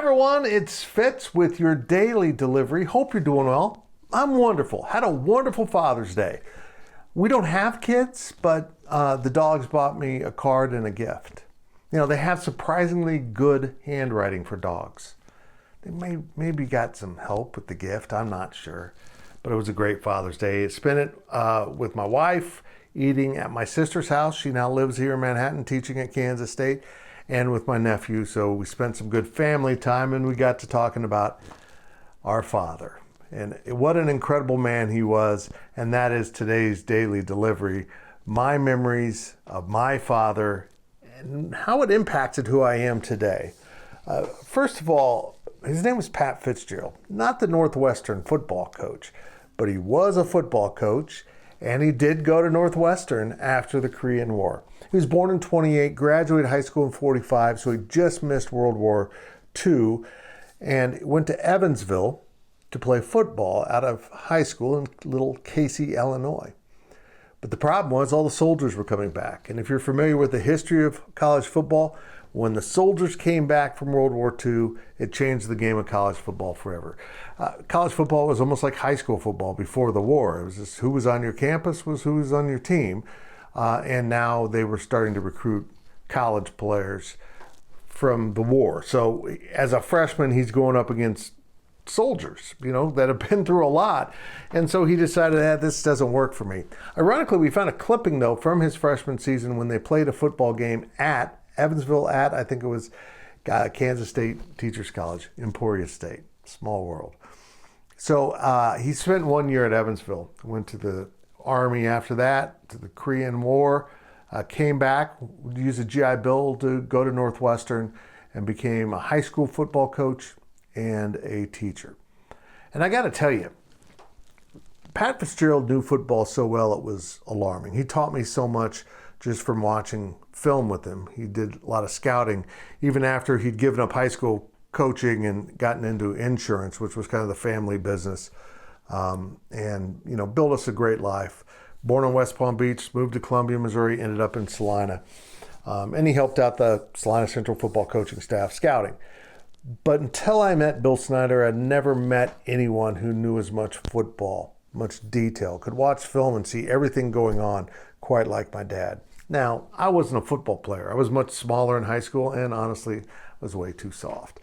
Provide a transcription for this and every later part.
everyone, it's Fitz with your daily delivery. Hope you're doing well. I'm wonderful. Had a wonderful Father's Day. We don't have kids, but the dogs bought me a card and a gift. You know, they have surprisingly good handwriting for dogs. They maybe got some help with the gift, I'm not sure. But it was a great Father's Day. I spent it with my wife, eating at my sister's house. She now lives here in Manhattan, teaching at Kansas State, and with my nephew. So we spent some good family time, and we got to talking about our father. And what an incredible man he was. And that is today's daily delivery. My memories of my father and how it impacted who I am today. First of all, his name was Pat Fitzgerald, not the Northwestern football coach, but he was a football coach, and he did go to Northwestern after the Korean War. He was born in 28, graduated high school in 45, so he just missed World War II, and went to Evansville to play football out of high school in little Casey, Illinois. But the problem was all the soldiers were coming back. And if you're familiar with the history of college football, when the soldiers came back from World War II, it changed the game of college football forever. College football was almost like high school football before the war. It was just who was on your campus was who was on your team. And now they were starting to recruit college players from the war. So as a freshman, he's going up against soldiers, that have been through a lot. And so he decided that this doesn't work for me. Ironically, we found a clipping, though, from his freshman season when they played a football game at Evansville I think it was Kansas State Teachers College, Emporia State, small world. So he spent 1 year at Evansville, went to the Army after that, to the Korean War, came back, used a GI Bill to go to Northwestern, and became a high school football coach and a teacher. And I got to tell you, Pat Fitzgerald knew football so well it was alarming. He taught me so much just from watching film with him. He did a lot of scouting, even after he'd given up high school coaching and gotten into insurance, which was kind of the family business, and built us a great life. Born in West Palm Beach, moved to Columbia, Missouri, ended up in Salina. And he helped out the Salina Central football coaching staff scouting. But until I met Bill Snyder, I'd never met anyone who knew as much football, much detail, could watch film and see everything going on quite like my dad. Now, I wasn't a football player. I was much smaller in high school and honestly was way too soft.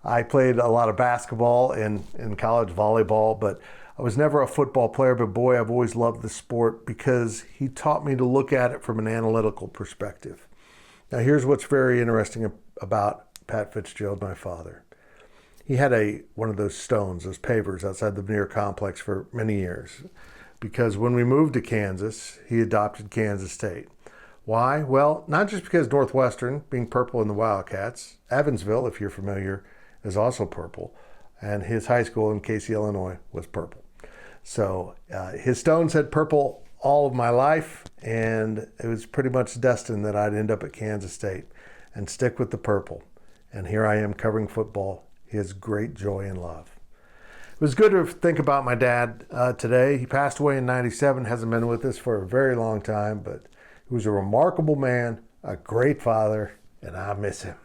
I played a lot of basketball and in college volleyball, but I was never a football player. But boy, I've always loved the sport because he taught me to look at it from an analytical perspective. Now, here's what's very interesting about Pat Fitzgerald, my father. He had one of those stones, those pavers outside the Veneer complex for many years because when we moved to Kansas, he adopted Kansas State. Why? Well, not just because Northwestern, being purple in the Wildcats, Evansville, if you're familiar, is also purple, and his high school in Casey, Illinois was purple. So his stones had purple all of my life, and it was pretty much destined that I'd end up at Kansas State and stick with the purple. And here I am covering football, his great joy and love. It was good to think about my dad today. He passed away in 97, hasn't been with us for a very long time, but he was a remarkable man, a great father, and I miss him.